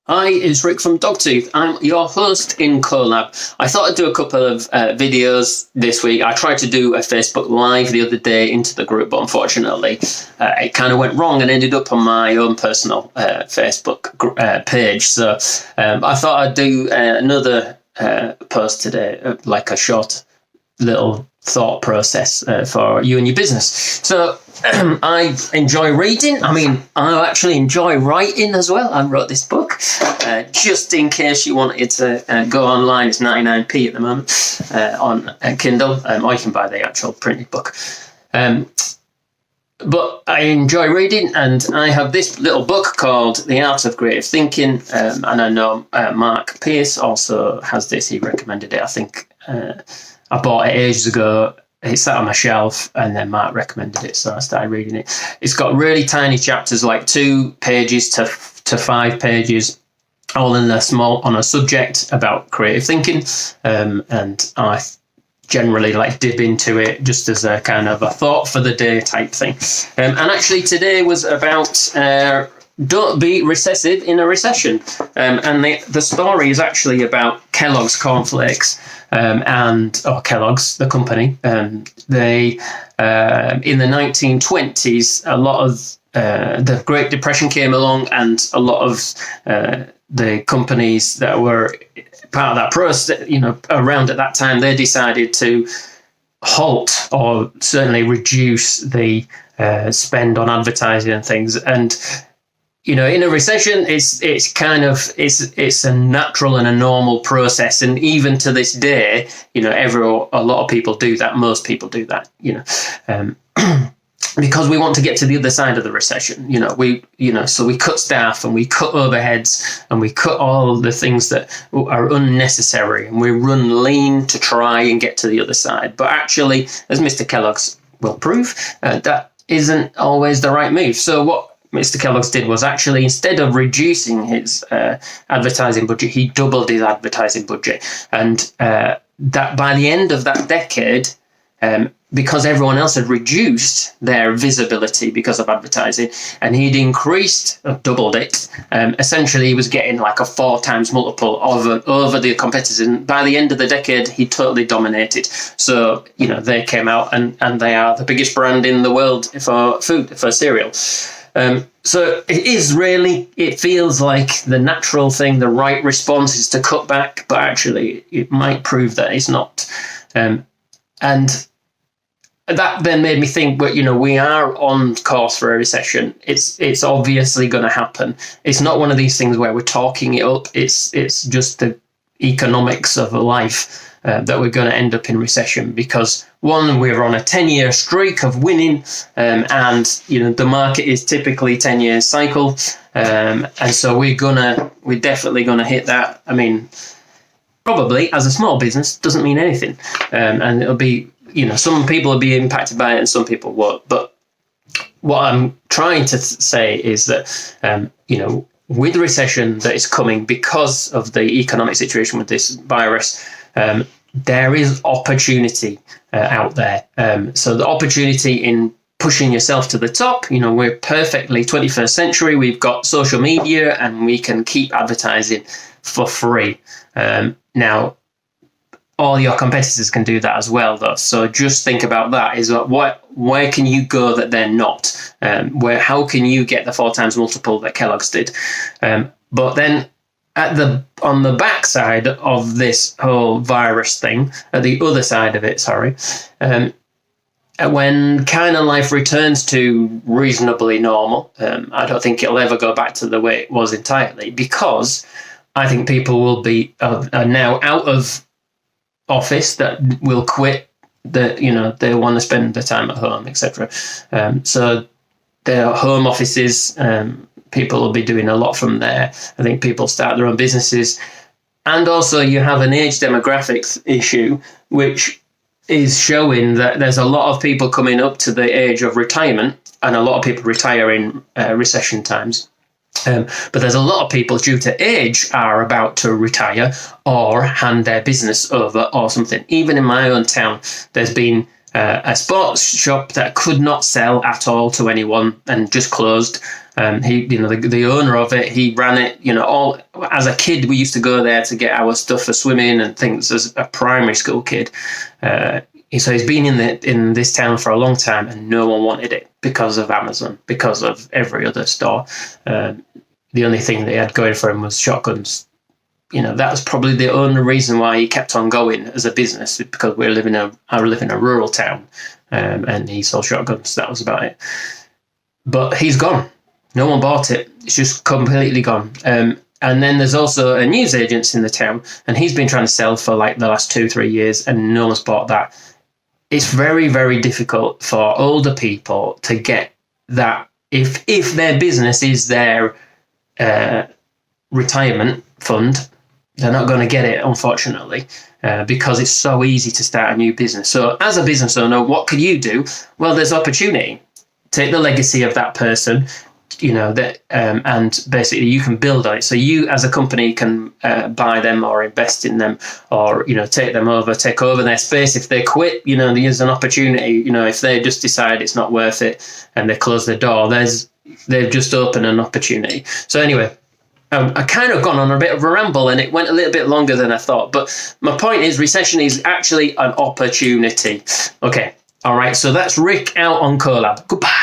Hi, it's Rick from Dogtooth. I'm your host in Collab. I thought I'd do a couple of videos this week. I tried to do a Facebook Live the other day into the group, but unfortunately it kind of went wrong and ended up on my own personal Facebook page. So I thought I'd do another post today, like a short little thought process for you and your business. So I enjoy reading. I mean, I actually enjoy writing as well. I wrote this book. Just in case you wanted to go online, it's 99p at the moment on Kindle, or you can buy the actual printed book. But I enjoy reading, and I have this little book called The Art of Creative Thinking, and I know Mark Pierce also has this. He recommended it. I think I bought it ages ago. It sat on my shelf, and then Mark recommended it, so I started reading it. It's got really tiny chapters, like 2 pages to 5 pages, all in on a subject about creative thinking, and I generally like dip into it just as a kind of a thought for the day type thing. And actually today was about don't be recessive in a recession, and the story is actually about Kellogg's cornflakes, or Kellogg's, the company. They in the 1920s, a lot of the Great Depression came along, and a lot of the companies that were part of that process, around at that time, they decided to halt or certainly reduce the spend on advertising and things. And in a recession, it's a natural and a normal process, and even to this day, a lot of people do that. Most people do that, because we want to get to the other side of the recession. So we cut staff and we cut overheads and we cut all the things that are unnecessary, and we run lean to try and get to the other side. But actually, as Mr. Kellogg's will prove, that isn't always the right move. So what Mr. Kellogg's did was actually, instead of reducing his advertising budget, he doubled his advertising budget. And that by the end of that decade, because everyone else had reduced their visibility because of advertising, and he'd increased, doubled it, essentially he was getting like a 4 times multiple over the competitors. And by the end of the decade, he totally dominated. So, they came out and they are the biggest brand in the world for food, for cereal. So it feels like the natural thing, the right response is to cut back, but actually it might prove that it's not. And that then made me think, but we are on course for a recession. It's obviously going to happen. It's not one of these things where we're talking it up. It's just the economics of life that we're going to end up in recession, because one, we're on a 10-year streak of winning, and the market is typically 10 years cycle, and so we're definitely gonna hit that. I mean, probably as a small business doesn't mean anything, and it'll be some people will be impacted by it and some people won't. But what I'm trying to say is that with the recession that is coming because of the economic situation with this virus, there is opportunity out there. So the opportunity in pushing yourself to the top, we're perfectly 21st century. We've got social media and we can keep advertising for free. Now, all your competitors can do that as well, though. So just think about that. Where can you go that they're not? How can you get the 4 times multiple that Kellogg's did? But then on the backside of this whole virus thing, at the other side of it, when kind of life returns to reasonably normal, I don't think it'll ever go back to the way it was entirely, because I think people will be are now out of office, that will quit, that they want to spend their time at home, etc. So their home offices, people will be doing a lot from there. I think people start their own businesses. And also you have an age demographics issue, which is showing that there's a lot of people coming up to the age of retirement, and a lot of people retire in recession times. But there's a lot of people due to age are about to retire or hand their business over or something. Even in my own town, there's been a sports shop that could not sell at all to anyone and just closed. He, the owner of it, he ran it. All as a kid, we used to go there to get our stuff for swimming and things as a primary school kid. So he's been in this town for a long time, and no one wanted it because of Amazon, because of every other store. The only thing they had going for him was shotguns. That was probably the only reason why he kept on going as a business, because I live in a rural town, and he sold shotguns. That was about it. But he's gone. No one bought it. It's just completely gone. And then there's also a newsagent in the town, and he's been trying to sell for like the last 2-3 years, and no one's bought that. It's very, very difficult for older people to get that. If their business is their retirement fund, they're not going to get it, unfortunately, because it's so easy to start a new business. So as a business owner, what could you do? Well, there's opportunity. Take the legacy of that person, and basically you can build on it. So you as a company can buy them or invest in them, or, take over their space. If they quit, there's an opportunity. If they just decide it's not worth it and they close their door, they've just opened an opportunity. So anyway, I kind of gone on a bit of a ramble, and it went a little bit longer than I thought. But my point is, recession is actually an opportunity. Okay. All right. So that's Rick out on Collab. Goodbye.